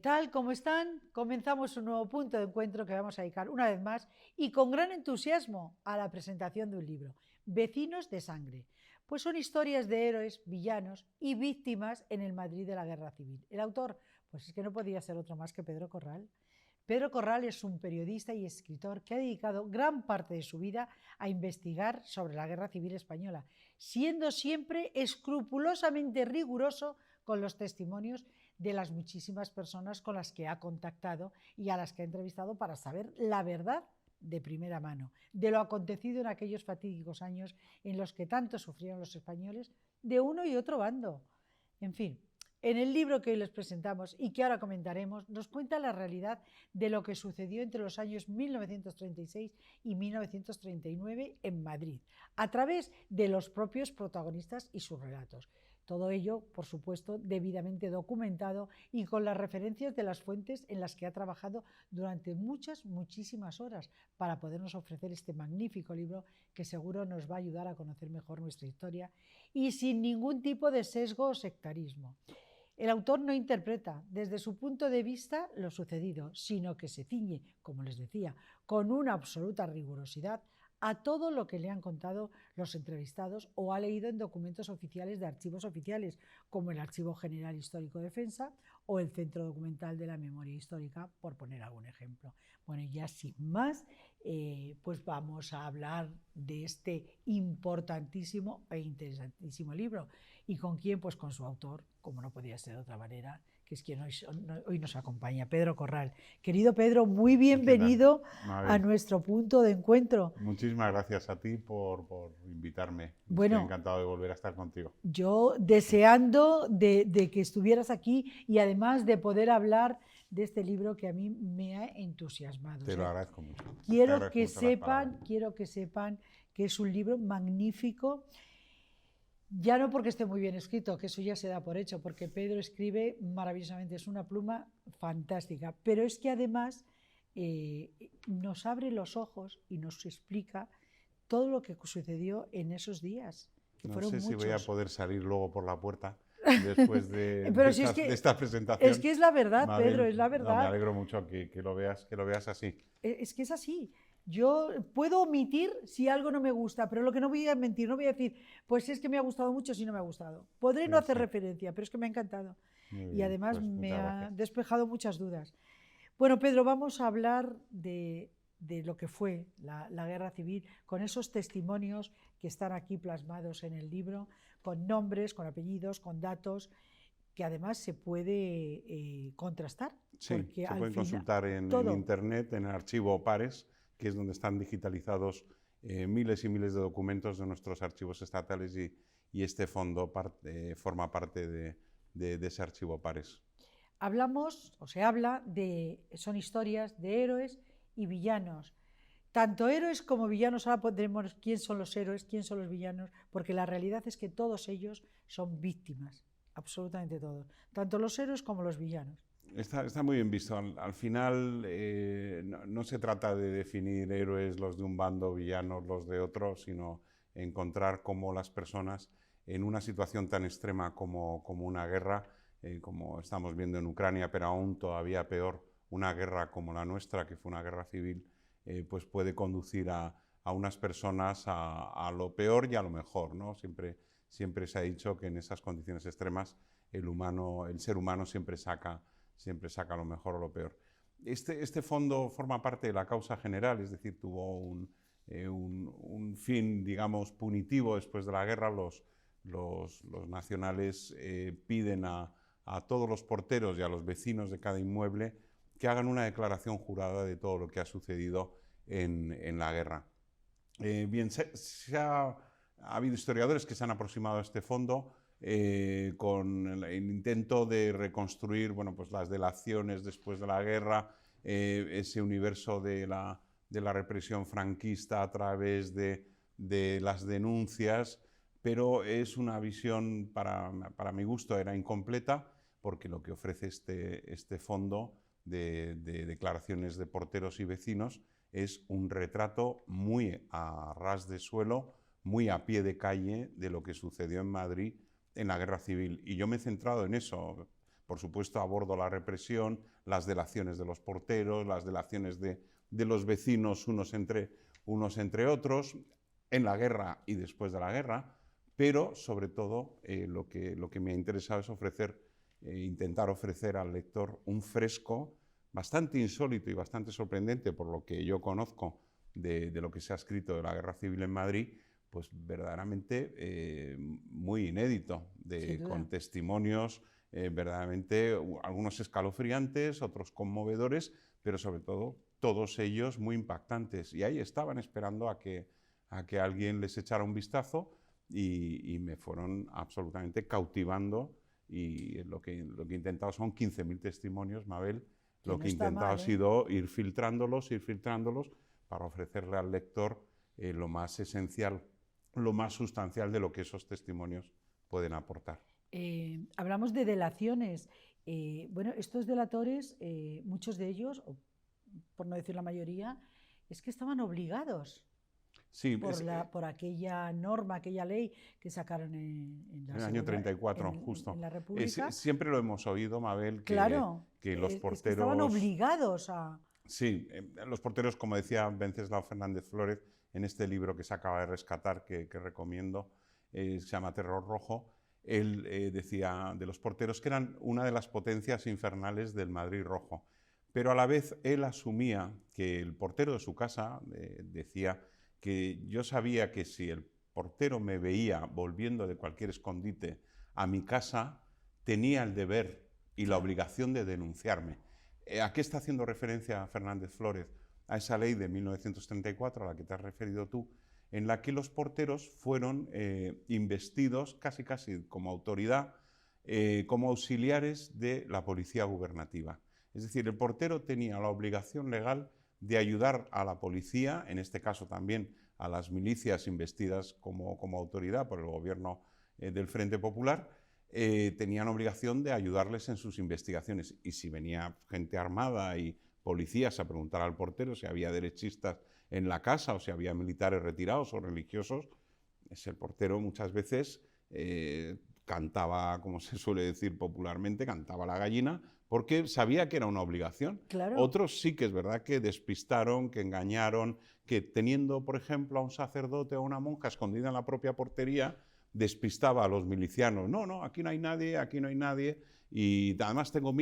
tal? ¿Cómo están? Comenzamos un nuevo punto de encuentro que vamos a dedicar una vez más y con gran entusiasmo a la presentación de un libro, Vecinos de Sangre. Pues son historias de héroes, villanos y víctimas en el Madrid de la Guerra Civil. El autor, pues es que no podía ser otro más que Pedro Corral. Pedro Corral es un periodista y escritor que ha dedicado gran parte de su vida a investigar sobre la Guerra Civil Española, siendo siempre escrupulosamente riguroso con los testimonios de las muchísimas personas con las que ha contactado y a las que ha entrevistado para saber la verdad de primera mano de lo acontecido en aquellos fatídicos años en los que tanto sufrieron los españoles de uno y otro bando. En fin, en el libro que hoy les presentamos y que ahora comentaremos, nos cuenta la realidad de lo que sucedió entre los años 1936 y 1939 en Madrid, a través de los propios protagonistas y sus relatos. Todo ello, por supuesto, debidamente documentado y con las referencias de las fuentes en las que ha trabajado durante muchísimas horas para podernos ofrecer este magnífico libro que seguro nos va a ayudar a conocer mejor nuestra historia y sin ningún tipo de sesgo o sectarismo. El autor no interpreta desde su punto de vista lo sucedido, sino que se ciñe, como les decía, con una absoluta rigurosidad a todo lo que le han contado los entrevistados o ha leído en documentos oficiales de archivos oficiales, como el Archivo General Histórico Defensa o el Centro Documental de la Memoria Histórica, por poner algún ejemplo. Bueno, y ya sin más, pues vamos a hablar de este importantísimo e interesantísimo libro. ¿Y con quién? Pues con su autor, como no podía ser de otra manera, que es quien hoy nos acompaña, Pedro Corral. Querido Pedro, muy bienvenido a nuestro punto de encuentro. Muchísimas gracias a ti por invitarme. Bueno, estoy encantado de volver a estar contigo. Yo deseando de que estuvieras aquí y además de poder hablar de este libro que a mí me ha entusiasmado. Te lo agradezco mucho. Quiero que sepan que es un libro magnífico. Ya no porque esté muy bien escrito, que eso ya se da por hecho, porque Pedro escribe maravillosamente, es una pluma fantástica, pero es que además nos abre los ojos y nos explica todo lo que sucedió en esos días. No sé si voy a poder salir luego por la puerta después de esta presentación. Es que es la verdad, Mabel, Pedro, es la verdad. No, me alegro mucho que lo veas así. Es que es así. Yo puedo omitir si algo no me gusta, pero lo que no voy a mentir, no voy a decir, pues es que me ha gustado mucho si no me ha gustado. Podré no hacer referencia, pero es que me ha encantado. Y además pues, me ha despejado muchas dudas. Bueno, Pedro, vamos a hablar de lo que fue la Guerra Civil, con esos testimonios que están aquí plasmados en el libro, con nombres, con apellidos, con datos, que además se puede contrastar. Sí, se pueden consultar en internet, en el archivo Pares, que es donde están digitalizados miles y miles de documentos de nuestros archivos estatales y este fondo forma parte de ese archivo Pares. Hablamos, o se habla, son historias de héroes y villanos. Tanto héroes como villanos, ahora pondremos quién son los héroes, quién son los villanos, porque la realidad es que todos ellos son víctimas, absolutamente todos, tanto los héroes como los villanos. Está muy bien visto. Al final no se trata de definir héroes los de un bando, villanos los de otro, sino encontrar cómo las personas en una situación tan extrema como una guerra, como estamos viendo en Ucrania, pero aún todavía peor, una guerra como la nuestra, que fue una guerra civil, pues puede conducir a unas personas a lo peor y a lo mejor, ¿no? Siempre se ha dicho que en esas condiciones extremas el ser humano siempre saca lo mejor o lo peor. Este fondo forma parte de la causa general, es decir, tuvo un fin, digamos, punitivo después de la guerra. Los nacionales piden a todos los porteros y a los vecinos de cada inmueble que hagan una declaración jurada de todo lo que ha sucedido en la guerra. Ha habido historiadores que se han aproximado a este fondo con el intento de reconstruir, bueno, pues las delaciones después de la guerra, ese universo de la represión franquista a través de las denuncias, pero es una visión, para mi gusto, era incompleta, porque lo que ofrece este fondo de declaraciones de porteros y vecinos es un retrato muy a ras de suelo, muy a pie de calle de lo que sucedió en Madrid en la Guerra Civil. Y yo me he centrado en eso, por supuesto abordo la represión, las delaciones de los porteros, las delaciones de los vecinos unos entre otros, en la guerra y después de la guerra, pero sobre todo lo que me ha interesado es intentar ofrecer al lector un fresco bastante insólito y bastante sorprendente por lo que yo conozco de lo que se ha escrito de la Guerra Civil en Madrid, pues verdaderamente muy inédito, con testimonios verdaderamente, algunos escalofriantes, otros conmovedores, pero sobre todo todos ellos muy impactantes. Y ahí estaban esperando a que alguien les echara un vistazo y me fueron absolutamente cautivando. Y lo que he intentado son 15.000 testimonios, Mabel. Lo que he intentado ha sido ir filtrándolos para ofrecerle al lector lo más esencial, lo más sustancial de lo que esos testimonios pueden aportar. Hablamos de delaciones. Bueno, estos delatores, muchos de ellos, por no decir la mayoría, es que estaban obligados. Sí, por aquella norma, aquella ley que sacaron en el año 34, justo. En la República. Siempre lo hemos oído, Mabel, que los porteros... Es que estaban obligados a... Sí, los porteros, como decía Wenceslao Fernández Flórez, en este libro que se acaba de rescatar, que recomiendo, se llama Terror Rojo, él decía de los porteros que eran una de las potencias infernales del Madrid rojo. Pero a la vez él asumía que el portero de su casa decía que yo sabía que si el portero me veía volviendo de cualquier escondite a mi casa, tenía el deber y la obligación de denunciarme. ¿A qué está haciendo referencia Fernández Flórez? A esa ley de 1934 a la que te has referido tú, en la que los porteros fueron investidos casi como autoridad, como auxiliares de la policía gubernativa. Es decir, el portero tenía la obligación legal de ayudar a la policía, en este caso también a las milicias investidas como autoridad por el gobierno del Frente Popular, tenían obligación de ayudarles en sus investigaciones. Y si venía gente armada y policías a preguntar al portero si había derechistas en la casa o si había militares retirados o religiosos, el portero muchas veces cantaba, como se suele decir popularmente, cantaba la gallina, porque sabía que era una obligación. Claro. Otros sí que es verdad que despistaron, que engañaron, que teniendo, por ejemplo, a un sacerdote o a una monja escondida en la propia portería, despistaba a los milicianos. No, aquí no hay nadie, y además tengo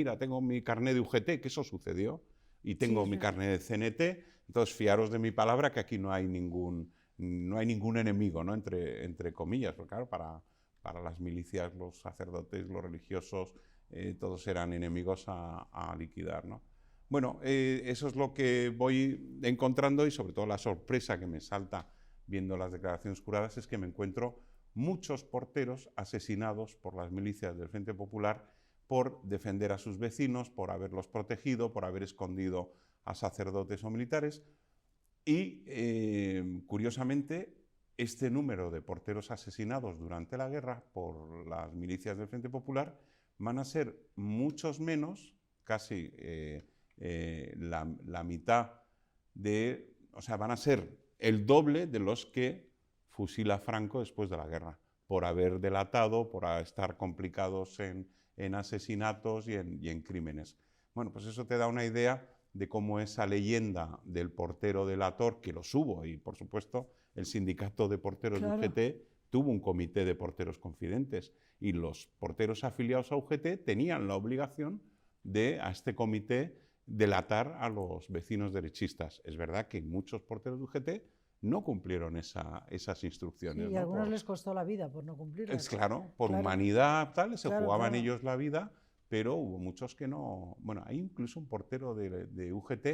mi carné de UGT, que eso sucedió, y tengo mi carné de CNT, entonces fiaros de mi palabra que aquí no hay ningún enemigo, ¿no? entre comillas, porque claro, para las milicias, los sacerdotes, los religiosos, todos eran enemigos a liquidar, ¿no? Bueno, eso es lo que voy encontrando, y sobre todo la sorpresa que me salta viendo las declaraciones juradas es que me encuentro muchos porteros asesinados por las milicias del Frente Popular por defender a sus vecinos, por haberlos protegido, por haber escondido a sacerdotes o militares. Y, curiosamente, este número de porteros asesinados durante la guerra por las milicias del Frente Popular van a ser muchos menos, casi la mitad o sea, van a ser el doble de los que fusila Franco después de la guerra, por haber delatado, por estar complicados en asesinatos y en crímenes. Bueno, pues eso te da una idea de cómo esa leyenda del portero delator, que los hubo, y por supuesto el sindicato de porteros de UGT tuvo un comité de porteros confidentes, y los porteros afiliados a UGT tenían la obligación de, a este comité, delatar a los vecinos derechistas. Es verdad que muchos porteros de UGT no cumplieron esas instrucciones. Sí, y a algunos les costó la vida por no cumplirlas. Claro, por humanidad, se jugaban ellos la vida, pero hubo muchos que no. Bueno, hay incluso un portero de UGT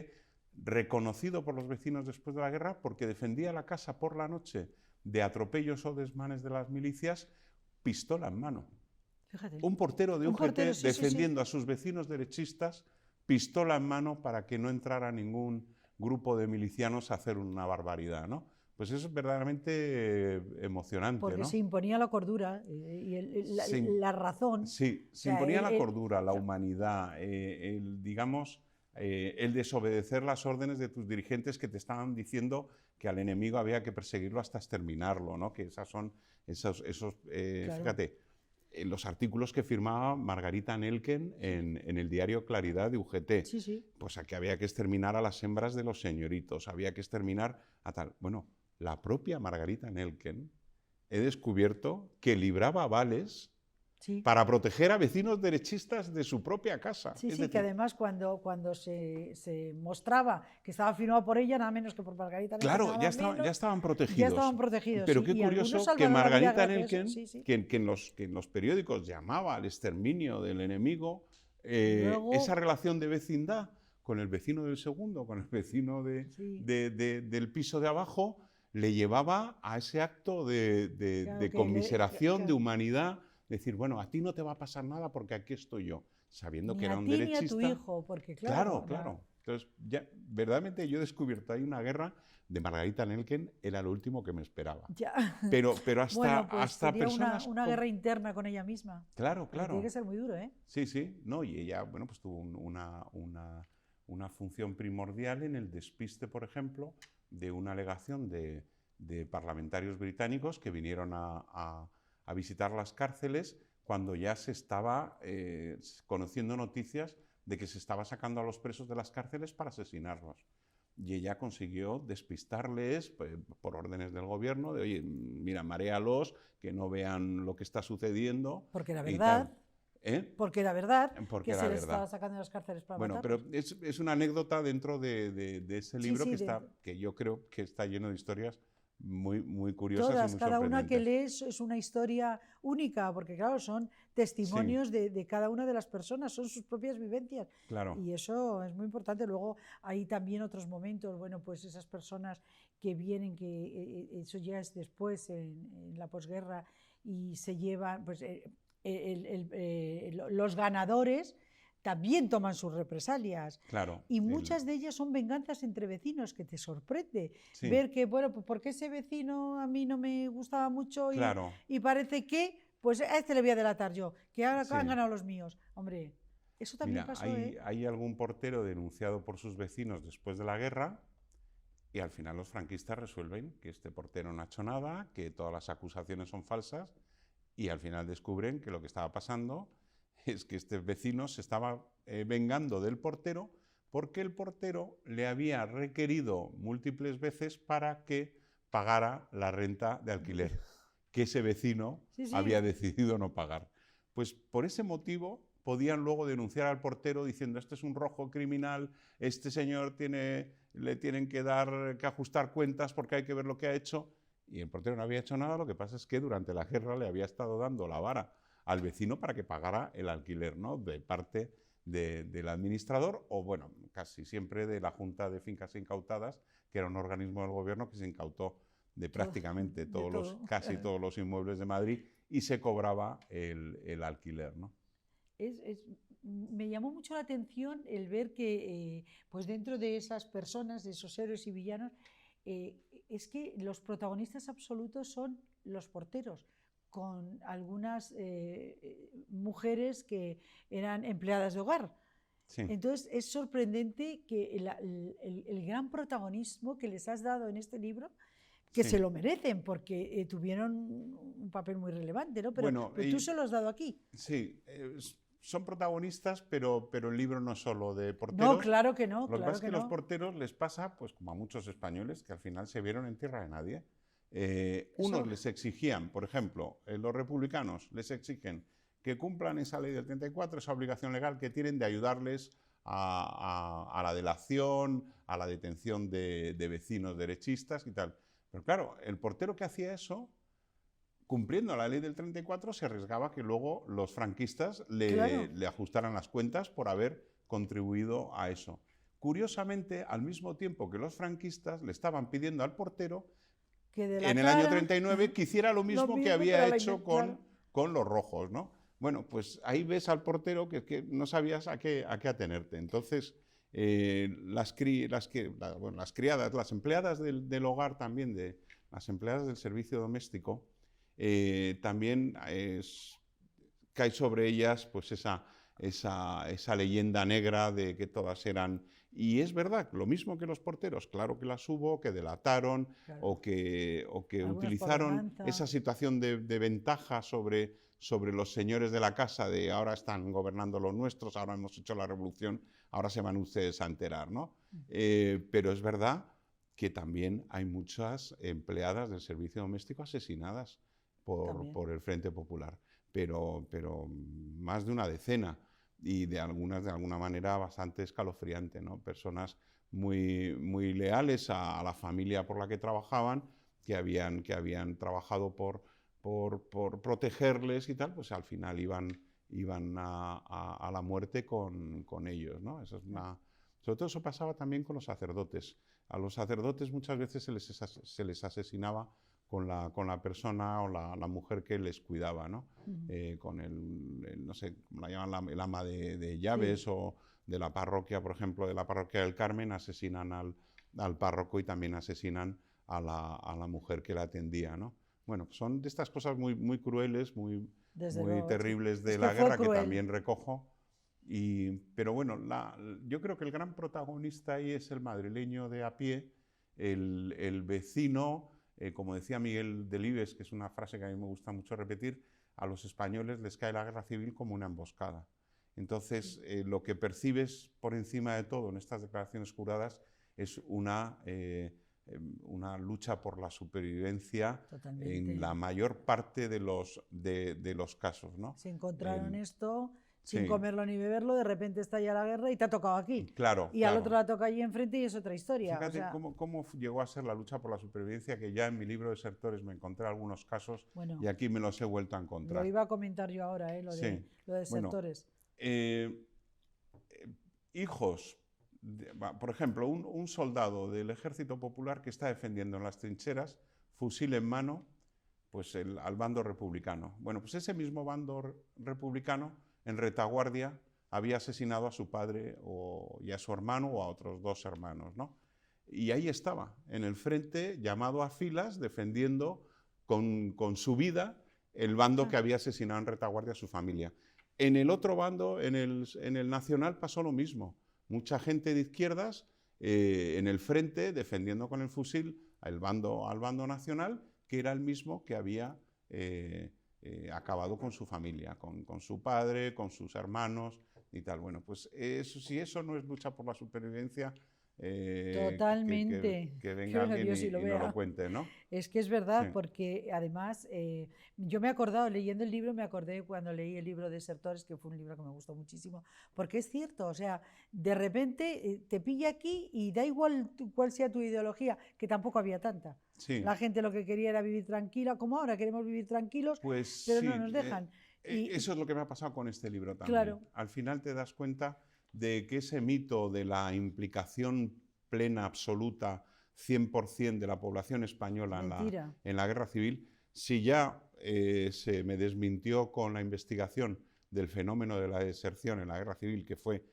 reconocido por los vecinos después de la guerra porque defendía la casa por la noche de atropellos o desmanes de las milicias, pistola en mano. Fíjate. Un portero de UGT defendiendo a sus vecinos derechistas, pistola en mano, para que no entrara ningún grupo de milicianos a hacer una barbaridad, ¿no? Pues eso es verdaderamente emocionante, porque ¿no? se imponía la cordura y la razón. Sí, se imponía la cordura, la humanidad, el desobedecer las órdenes de tus dirigentes que te estaban diciendo que al enemigo había que perseguirlo hasta exterminarlo, ¿no? Que esas son fíjate, los artículos que firmaba Margarita Nelken en el diario Claridad de UGT. Sí, sí. Pues a que había que exterminar a las hembras de los señoritos, había que exterminar a tal. Bueno, la propia Margarita Nelken he descubierto que libraba avales Sí. para proteger a vecinos derechistas de su propia casa. Sí, Es sí, decir, que además cuando se mostraba que estaba firmado por ella, nada menos que por Margarita Nelken, claro, nada ya, más menos, ya estaban protegidos. ya estaban protegidos. Pero Sí, qué y algunos curioso que salvaron la vida Margarita gracias a eso. Nelken, Sí, sí. que en los periódicos llamaba al exterminio del enemigo, Luego, esa relación de vecindad con el vecino del segundo, con el vecino sí, del piso de abajo, le llevaba a ese acto claro, de conmiseración, de humanidad, decir, bueno, a ti no te va a pasar nada porque aquí estoy yo, sabiendo ni que era a un ti ni a tu derechista. hijo, porque Claro, claro, claro. Entonces, ya, verdaderamente yo he descubierto ahí una guerra de Margarita Nelken, era lo último que me esperaba. ya. Pero hasta, Bueno, pues hasta sería personas... una guerra interna con ella misma. Claro, Porque tiene claro. que ser muy duro, ¿eh? Sí, sí. No, y ella, bueno, pues tuvo una función primordial en el despiste, por ejemplo, de una alegación de parlamentarios británicos que vinieron a visitar las cárceles cuando ya se estaba conociendo noticias de que se estaba sacando a los presos de las cárceles para asesinarlos. Y ella consiguió despistarles por órdenes del gobierno, de, oye, mira, maréalos, que no vean lo que está sucediendo. Porque era y verdad. tal. ¿Eh? Porque era verdad Porque que era se les verdad. estaba sacando de las cárceles para Bueno, matarlos. pero es una anécdota dentro de ese Sí, libro sí, que yo creo que está lleno de historias muy, muy curiosas y todas, muy cada una que sorprendentes. lees es una historia única, porque claro, son testimonios de cada una de las personas, son sus propias vivencias. Claro. Y eso es muy importante. Luego hay también otros momentos, bueno, pues esas personas que vienen, que eso ya es después, en la posguerra, y se llevan, pues los ganadores también toman sus represalias. Claro. Y muchas de ellas son venganzas entre vecinos, que te sorprende Sí. ver que, bueno, pues porque ese vecino a mí no me gustaba mucho Claro. y parece que, pues a este le voy a delatar yo, que ahora Sí. han ganado los míos. Hombre, eso también Mira, pasó, hay algún portero denunciado por sus vecinos después de la guerra y al final los franquistas resuelven que este portero no ha hecho nada, que todas las acusaciones son falsas y al final descubren que lo que estaba pasando es que este vecino se estaba vengando del portero porque el portero le había requerido múltiples veces para que pagara la renta de alquiler que ese vecino Sí, sí. había decidido no pagar. Pues por ese motivo podían luego denunciar al portero diciendo este es un rojo criminal, este señor le tienen que ajustar cuentas porque hay que ver lo que ha hecho. Y el portero no había hecho nada, lo que pasa es que durante la guerra le había estado dando la vara al vecino para que pagara el alquiler, ¿no? De parte del administrador o, bueno, casi siempre de la Junta de Fincas Incautadas, que era un organismo del gobierno que se incautó de prácticamente casi todos los inmuebles de Madrid y se cobraba el alquiler, ¿no? Me llamó mucho la atención el ver que, pues dentro de esas personas, de esos héroes y villanos, es que los protagonistas absolutos son los porteros, con algunas mujeres que eran empleadas de hogar. Sí. Entonces es sorprendente que el gran protagonismo que les has dado en este libro, que Sí. se lo merecen porque tuvieron un papel muy relevante, ¿no? Pero, Bueno, pero tú se lo has dado aquí. Sí, son protagonistas, pero el libro no es solo de porteros. No, claro que no. Lo que claro pasa es que no. los porteros les pasa, pues como a muchos españoles, que al final se vieron en tierra de nadie. Unos les exigían, por ejemplo, los republicanos les exigen que cumplan esa ley del 34, esa obligación legal que tienen de ayudarles a la delación, a la detención de vecinos derechistas y tal. Pero claro, el portero que hacía eso, cumpliendo la ley del 34, se arriesgaba que luego los franquistas le ajustaran las cuentas por haber contribuido a eso. Curiosamente, al mismo tiempo que los franquistas le estaban pidiendo al portero que en el año 39 que hiciera lo mismo que había hecho con los rojos, ¿no? Bueno, pues ahí ves al portero que no sabías a qué atenerte. Entonces, las criadas, las empleadas del hogar también, las empleadas del servicio doméstico, también cae sobre ellas pues esa leyenda negra de que todas eran Y es verdad, lo mismo que los porteros, claro que las hubo, que delataron Claro. o que Algunos por utilizaron venganza. esa situación de ventaja sobre los señores de la casa, de ahora están gobernando los nuestros, ahora hemos hecho la revolución, ahora se van ustedes a enterar, ¿no? Pero es verdad que también hay muchas empleadas del servicio doméstico asesinadas por el Frente Popular, pero más de una decena, y de alguna manera bastante escalofriante, ¿no? Personas muy leales a la familia por la que trabajaban, que habían trabajado por protegerles y tal, pues al final iban a la muerte con ellos, ¿no? Eso es sobre todo eso pasaba también con los sacerdotes. A los sacerdotes muchas veces se les asesinaba con la persona o la mujer que les cuidaba, ¿no? Con no sé, como la llaman, el ama de llaves, sí, o de la parroquia, por ejemplo, de la parroquia del Carmen, asesinan al párroco y también asesinan a la mujer que la atendía, ¿no? Bueno, son de estas cosas muy crueles, muy luego, terribles, sí, de la guerra, que también recojo. Pero bueno, yo creo que el gran protagonista ahí es el madrileño de a pie, el vecino, como decía Miguel Delibes, que es una frase que a mí me gusta mucho repetir, a los españoles les cae la guerra civil como una emboscada. Entonces, lo que percibes por encima de todo en estas declaraciones juradas es una lucha por la supervivencia. Totalmente. En la mayor parte de los casos, ¿no? Se encontraron esto sin comerlo ni beberlo, de repente estalla la guerra y te ha tocado aquí. Claro, y al otro la toca allí enfrente y es otra historia. Fíjate cómo llegó a ser la lucha por la supervivencia, que ya en mi libro Desertores me encontré algunos casos, bueno, y aquí me los he vuelto a encontrar. Lo iba a comentar yo ahora, lo de Desertores. Bueno, hijos, por ejemplo, un soldado del Ejército Popular que está defendiendo en las trincheras, fusil en mano, pues al bando republicano. Bueno, pues ese mismo bando republicano, en retaguardia, había asesinado a su padre y a su hermano o a otros dos hermanos, ¿no? Y ahí estaba, en el frente, llamado a filas, defendiendo con su vida el bando que había asesinado en retaguardia a su familia. En el otro bando, en el Nacional, pasó lo mismo. Mucha gente de izquierdas en el frente, defendiendo con el fusil al bando nacional, que era el mismo que había acabado con su familia, con su padre, con sus hermanos y tal. Bueno, pues si eso no es lucha por la supervivencia, totalmente. Que venga alguien y nos lo cuente, ¿no? Es que es verdad, sí, porque además yo me he acordado, leyendo el libro, me acordé cuando leí el libro Desertores, que fue un libro que me gustó muchísimo, porque es cierto, o sea, de repente te pilla aquí y da igual cuál sea tu ideología, que tampoco había tanta. Sí. La gente lo que quería era vivir tranquila, como ahora queremos vivir tranquilos, pues pero sí, no nos dejan. Eso es lo que me ha pasado con este libro también. Claro. Al final te das cuenta de que ese mito de la implicación plena, absoluta, 100% de la población española en la guerra civil, si ya se me desmintió con la investigación del fenómeno de la deserción en la guerra civil, que fue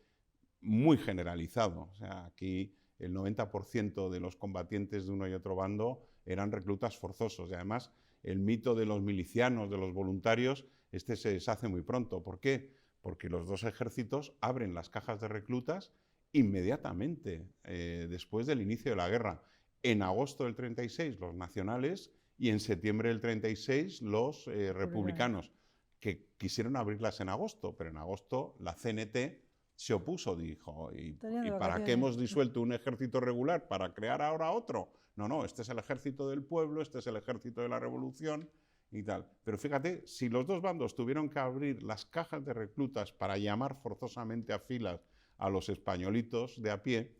muy generalizado. O sea, aquí el 90% de los combatientes de uno y otro bando eran reclutas forzosos. Y además, el mito de los milicianos, de los voluntarios, se deshace muy pronto. ¿Por qué? Porque los dos ejércitos abren las cajas de reclutas inmediatamente después del inicio de la guerra. En agosto del 36 los nacionales y en septiembre del 36 los republicanos, que quisieron abrirlas en agosto, pero en agosto la CNT se opuso, dijo, ¿y para qué hemos disuelto un ejército regular? ¿Para crear ahora otro? No, este es el ejército del pueblo, este es el ejército de la revolución y tal. Pero fíjate, si los dos bandos tuvieron que abrir las cajas de reclutas para llamar forzosamente a filas a los españolitos de a pie,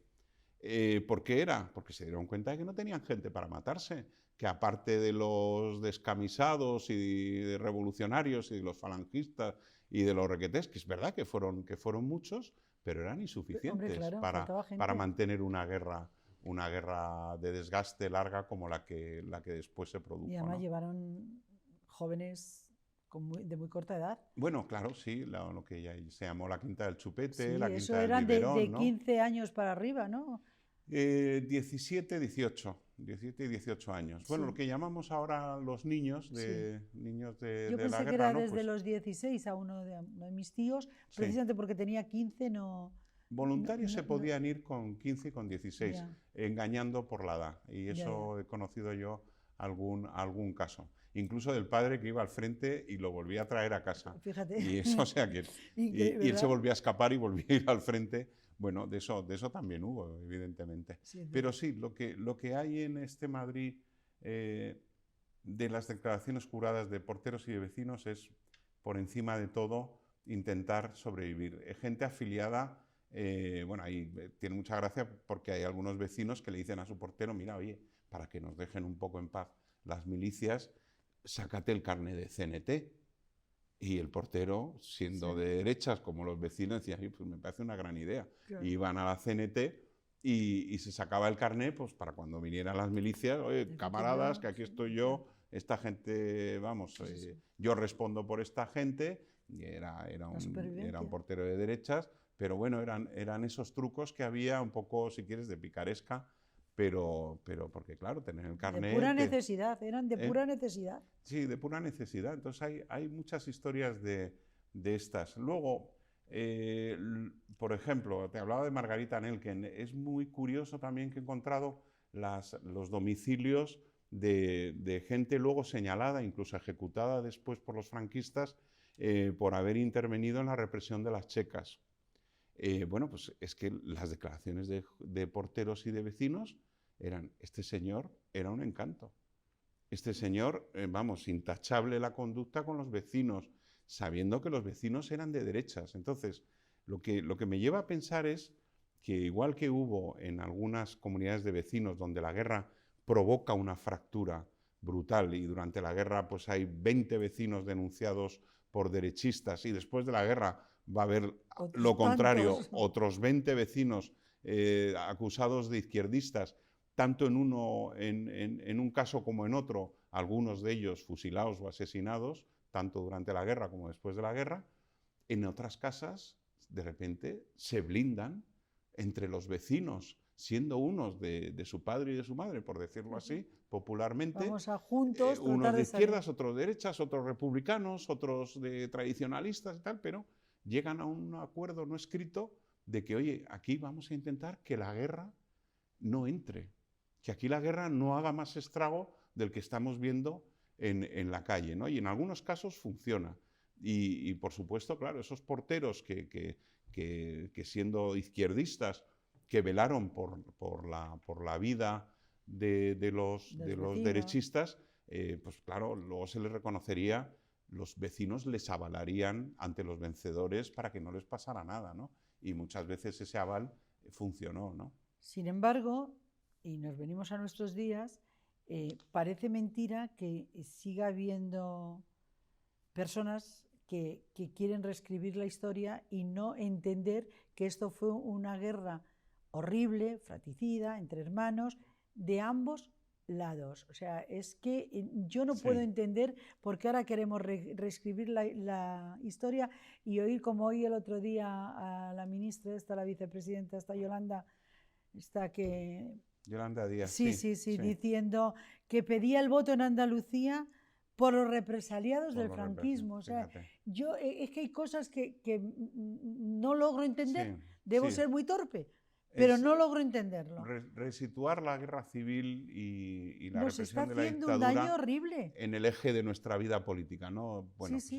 ¿por qué era? Porque se dieron cuenta de que no tenían gente para matarse, que aparte de los descamisados y de revolucionarios y de los falangistas y de los requetés, que es verdad que fueron muchos, pero eran insuficientes. Hombre, claro, para mantener una guerra de desgaste larga como la que después se produjo. Y además, ¿no?, llevaron jóvenes de muy corta edad. Bueno, claro, sí, lo que ya se llamó la quinta del chupete, sí, la quinta eso del eran biberón, de 15 años para arriba, ¿no? 17 y 18 años. Bueno, sí, lo que llamamos ahora los niños de Yo la guerra. Yo pensé que era desde los 16 a uno de mis tíos, precisamente porque tenía 15, no Voluntarios se no, podían ir con 15 y con 16, ya, engañando por la edad. Y ya, ya. eso he conocido yo algún caso. Incluso del padre que iba al frente y lo volvía a traer a casa. Fíjate, Y eso, o sea que... Y él se ¿verdad? volvía a escapar y volvía a ir al frente. Bueno, de eso también hubo, evidentemente. Sin Pero duda. sí, lo que hay en este Madrid eh, de las declaraciones juradas de porteros y de vecinos es, por encima de todo, intentar sobrevivir. Gente afiliada, bueno, ahí tiene mucha gracia porque hay algunos vecinos que le dicen a su portero, mira, oye, para que nos dejen un poco en paz las milicias, sácate el carnet de CNT. Y el portero, Sí, siendo de derechas, como los vecinos, decía, pues me parece una gran idea. claro. Y iban a la CNT y se sacaba el carnet pues, para cuando vinieran las milicias, oye, camaradas, Legítima, que aquí sí, estoy claro. yo, esta gente, vamos, Sí, sí, sí. yo respondo por esta gente, y era La un supervivencia. portero de derechas, pero bueno, eran esos trucos que había un poco, si quieres, de picaresca, pero porque claro, tener el De pura carnet... necesidad, eran de ¿eh? pura necesidad. Sí, de pura necesidad. Entonces hay muchas historias de estas. Luego, por ejemplo, te hablaba de Margarita Nelken. Es muy curioso también que he encontrado los domicilios de gente luego señalada, incluso ejecutada después por los franquistas, por haber intervenido en la represión de las checas. Bueno, pues es que las declaraciones de porteros y de vecinos este señor era un encanto. Este señor, vamos, intachable la conducta con los vecinos, sabiendo que los vecinos eran de derechas. Entonces, lo que me lleva a pensar es que igual que hubo en algunas comunidades de vecinos donde la guerra provoca una fractura brutal y durante la guerra pues hay 20 vecinos denunciados por derechistas y después de la guerra va a haber lo Otros contrario, tantos. otros 20 vecinos acusados de izquierdistas, tanto en un caso como en otro, algunos de ellos fusilados o asesinados, tanto durante la guerra como después de la guerra. En otras casas, de repente, se blindan entre los vecinos, siendo unos de su padre y de su madre, por decirlo así, popularmente, Vamos a juntos unos tratar de de salir. izquierdas, otros de derechas, otros republicanos, otros de tradicionalistas y tal, pero llegan a un acuerdo no escrito de que, oye, aquí vamos a intentar que la guerra no entre, que aquí la guerra no haga más estrago del que estamos viendo en la calle, ¿no? Y en algunos casos funciona. Y por supuesto, claro, esos porteros que siendo izquierdistas, que velaron por la vida de los Vecinos. derechistas, pues claro, luego se les reconocería, los vecinos les avalarían ante los vencedores para que no les pasara nada, ¿no? Y muchas veces ese aval funcionó, ¿no? Sin embargo, y nos venimos a nuestros días, parece mentira que siga habiendo personas que quieren reescribir la historia y no entender que esto fue una guerra horrible, fratricida, entre hermanos, de ambos lados. O sea, es que yo no puedo Sí. entender por qué ahora queremos reescribir la historia y oír como oí el otro día a la ministra esta, la vicepresidenta esta Yolanda, esta que... Yolanda Díaz, Sí, sí, sí, sí, sí. diciendo que pedía el voto en Andalucía por los represaliados Por del los franquismo. O sea, fíjate. yo es que hay cosas que no logro entender. Sí, Debo sí. ser muy torpe, pero Es no logro entenderlo. resituar la guerra civil y la Nos está represión de la haciendo un daño dictadura horrible. en el eje de nuestra vida política, ¿no? Sí, Bueno, pues sí.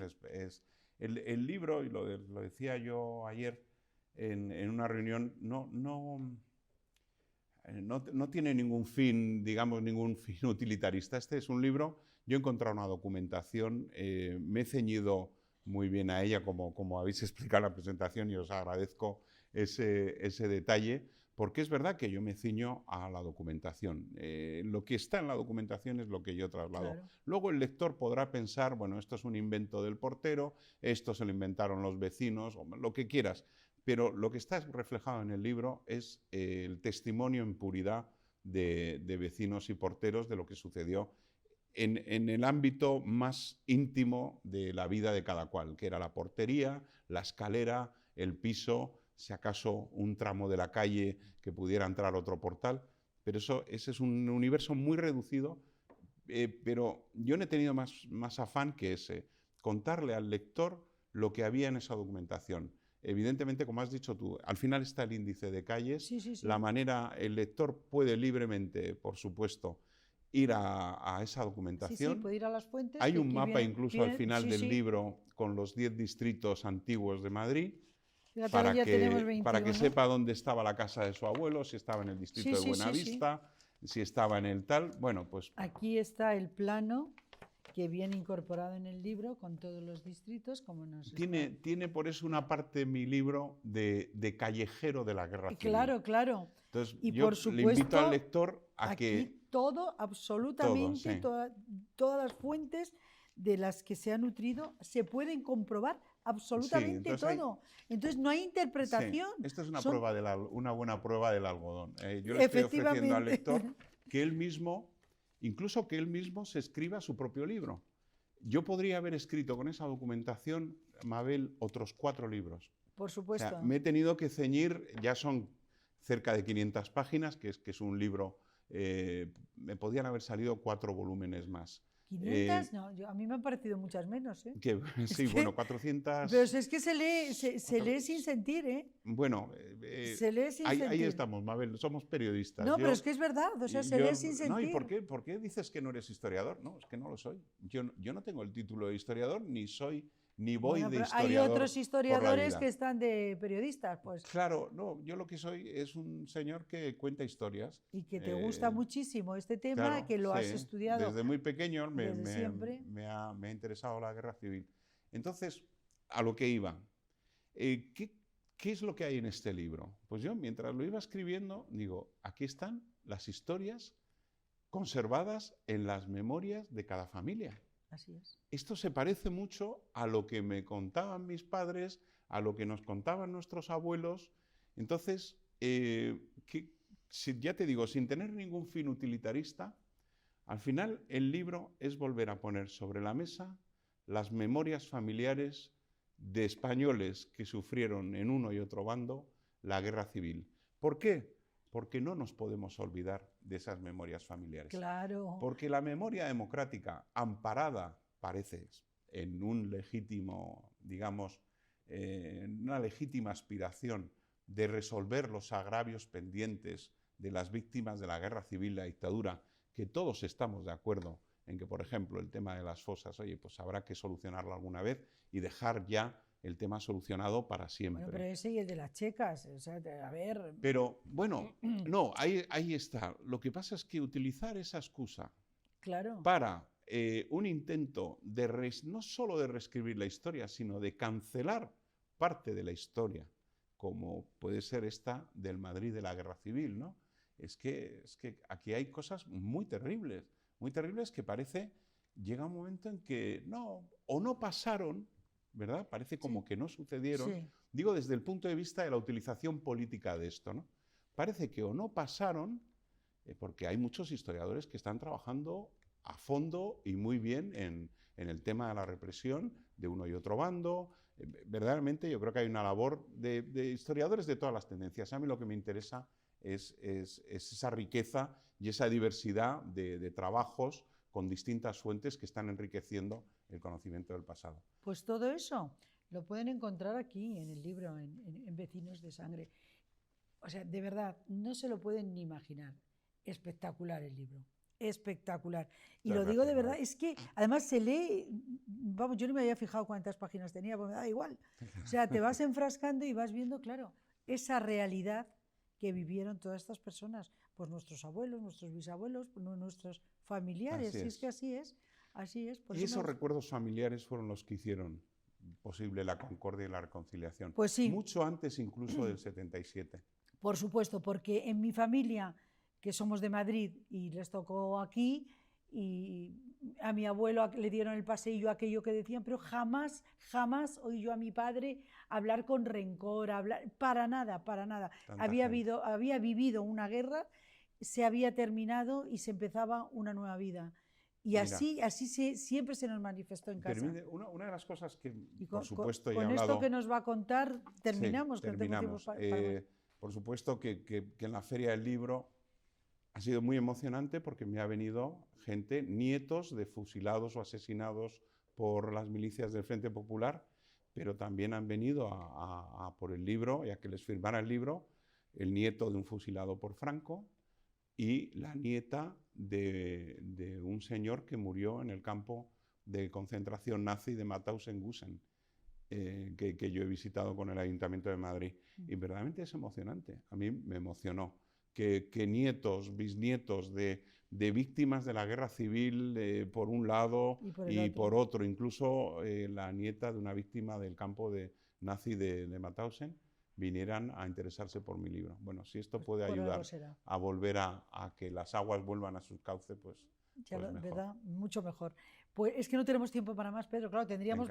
el libro, y lo decía yo ayer en una reunión, no tiene ningún fin, digamos, ningún fin utilitarista. Este es un libro, yo he encontrado una documentación, me he ceñido muy bien a ella, como habéis explicado en la presentación, y os agradezco ese detalle, porque es verdad que yo me ciño a la documentación. Lo que está en la documentación es lo que yo traslado. Claro. Luego el lector podrá pensar, bueno, esto es un invento del portero, esto se lo inventaron los vecinos, o lo que quieras. Pero lo que está reflejado en el libro es el testimonio en puridad de vecinos y porteros de lo que sucedió en el ámbito más íntimo de la vida de cada cual, que era la portería, la escalera, el piso, si acaso un tramo de la calle que pudiera entrar otro portal. Pero ese es un universo muy reducido, pero yo no he tenido más afán que ese, contarle al lector lo que había en esa documentación. evidentemente, como has dicho tú, al final está el índice de calles, Sí, sí, sí. la manera, el lector puede libremente, por supuesto, ir a esa Sí, sí, documentación. puede ir a las fuentes. Hay Que un aquí mapa incluso al final sí, del sí. libro con los 10 distritos antiguos de Madrid, Fíjate, ahora ya tenemos para que 21. sepa dónde estaba la casa de su abuelo, si estaba en el Sí, distrito de sí, sí, sí. Buenavista, si estaba en el tal. Bueno, pues Aquí está el plano que viene incorporado en el libro con todos los distritos, como nos tiene por eso una parte mi libro de callejero de la guerra civil. Claro, claro. Entonces, Y yo por le invito al supuesto, lector a aquí que todo, absolutamente, sí. todas las fuentes de las que se ha nutrido se pueden comprobar absolutamente entonces todo. Entonces no hay interpretación. Sí, esta es una, Son- una buena prueba del algodón. Yo le estoy ofreciendo al Efectivamente. lector que él mismo, incluso que él mismo se escriba su propio libro. Yo podría haber escrito con esa documentación, Mabel, otros 4 libros. Por O supuesto. sea, me he tenido que ceñir, ya son cerca de 500 páginas, que es un libro, me podían haber salido 4 volúmenes más. 500, no, a mí me han parecido muchas menos, ¿eh? Sí, que, bueno, 400... Pero es que se lee sin sentir, ¿eh? Bueno, Se lee sin ahí sentir. estamos, Mabel, somos periodistas. No, pero es que es verdad, o sea, se lee sin sentir. No, ¿y por qué dices que no eres historiador? No, es que no lo soy. Yo no tengo el título de historiador, ni voy Bueno, de pero historiador. hay otros historiadores vida. que están de periodistas, pues. Claro, no, yo lo que soy es un señor que cuenta historias. Y que te gusta muchísimo este tema, Claro, que lo has sí. estudiado Desde muy pequeño siempre. me ha interesado la guerra civil. Entonces, a lo que iba. ¿Qué es lo que hay en este libro? Pues yo, mientras lo iba escribiendo, digo, aquí están las historias conservadas en las memorias de cada familia. Así es. Esto se parece mucho a lo que me contaban mis padres, a lo que nos contaban nuestros abuelos. Entonces, ya te digo, sin tener ningún fin utilitarista, al final el libro es volver a poner sobre la mesa las memorias familiares de españoles que sufrieron en uno y otro bando la guerra civil. ¿Por qué? Porque no nos podemos olvidar de esas memorias familiares. Claro. Porque la memoria democrática, amparada, parece, en un legítimo, digamos, una legítima aspiración de resolver los agravios pendientes de las víctimas de la guerra civil, la dictadura, que todos estamos de acuerdo en que, por ejemplo, el tema de las fosas, oye, pues habrá que solucionarlo alguna vez y dejar ya el tema solucionado para siempre. Bueno, pero ese y el de las checas, o sea, a ver... Pero, bueno, no, ahí está. Lo que pasa es que utilizar esa excusa para un intento de no solo de reescribir la historia, sino de cancelar parte de la historia, como puede ser esta del Madrid de la Guerra Civil, ¿no? Es que aquí hay cosas muy terribles que parece, llega un momento en que no pasaron, ¿verdad? Parece como que no sucedieron. Sí. Digo desde el punto de vista de la utilización política de esto, ¿no? Parece que o no pasaron, porque hay muchos historiadores que están trabajando a fondo y muy bien en el tema de la represión de uno y otro bando. Verdaderamente yo creo que hay una labor de historiadores de todas las tendencias. A mí lo que me interesa es esa riqueza y esa diversidad de trabajos con distintas fuentes que están enriqueciendo el conocimiento del pasado. Pues todo eso lo pueden encontrar aquí en el libro, en Vecinos de Sangre. O sea, de verdad, no se lo pueden ni imaginar. Espectacular el libro, espectacular. Y lo digo de verdad, es que además se lee, vamos, yo no me había fijado cuántas páginas tenía, porque me da igual. O sea, te vas enfrascando y vas viendo, claro, esa realidad que vivieron todas estas personas, pues nuestros abuelos, nuestros bisabuelos, nuestros familiares, y es que así es. Así es. Y esos recuerdos familiares fueron los que hicieron posible la concordia y la reconciliación. Pues sí. Mucho antes incluso del 77. Por supuesto, porque en mi familia, que somos de Madrid y les tocó aquí, y a mi abuelo le dieron el paseillo aquello que decían, pero jamás oí yo a mi padre hablar con rencor, para nada. Había vivido una guerra, se había terminado y se empezaba una nueva vida. Y así siempre se nos manifestó en casa. Una de las cosas que, por supuesto, con esto que nos va a contar, terminamos. Sí, terminamos. Por supuesto que en la Feria del Libro ha sido muy emocionante porque me ha venido gente, nietos de fusilados o asesinados por las milicias del Frente Popular, pero también han venido a por el libro y a que les firmara el libro el nieto de un fusilado por Franco y la nieta de un señor que murió en el campo de concentración nazi de Mauthausen-Gusen, que yo he visitado con el Ayuntamiento de Madrid. Y verdaderamente es emocionante. A mí me emocionó que nietos, bisnietos de víctimas de la guerra civil, por un lado y por otro, incluso la nieta de una víctima del campo nazi de Mauthausen, vinieran a interesarse por mi libro. Bueno, si esto puede ayudar a volver a que las aguas vuelvan a sus cauces, pues mejor. ¿Verdad? Mucho mejor. Pues es que no tenemos tiempo para más, Pedro. Claro,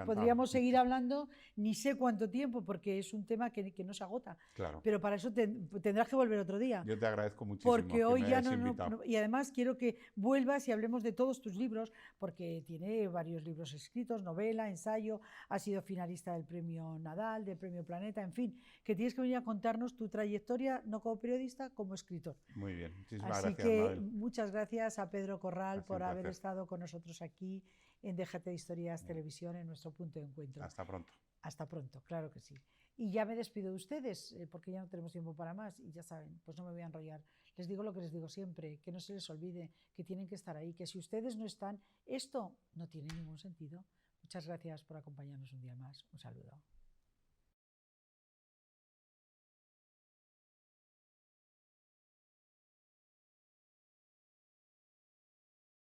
podríamos seguir hablando ni sé cuánto tiempo, porque es un tema que no se agota. Claro. Pero para eso tendrás que volver otro día. Yo te agradezco muchísimo. Porque hoy ya no. Y además quiero que vuelvas y hablemos de todos tus libros, porque tiene varios libros escritos, novela, ensayo, ha sido finalista del Premio Nadal, del Premio Planeta, en fin, que tienes que venir a contarnos tu trayectoria, no como periodista, como escritor. Muy bien, muchísimas gracias. Así que Mabel. Muchas gracias a Pedro Corral por haber estado con nosotros aquí en Déjate de Historias Televisión, en nuestro punto de encuentro. Hasta pronto. Hasta pronto, claro que sí. Y ya me despido de ustedes, porque ya no tenemos tiempo para más, y ya saben, pues no me voy a enrollar. Les digo lo que les digo siempre, que no se les olvide, que tienen que estar ahí, que si ustedes no están, esto no tiene ningún sentido. Muchas gracias por acompañarnos un día más. Un saludo.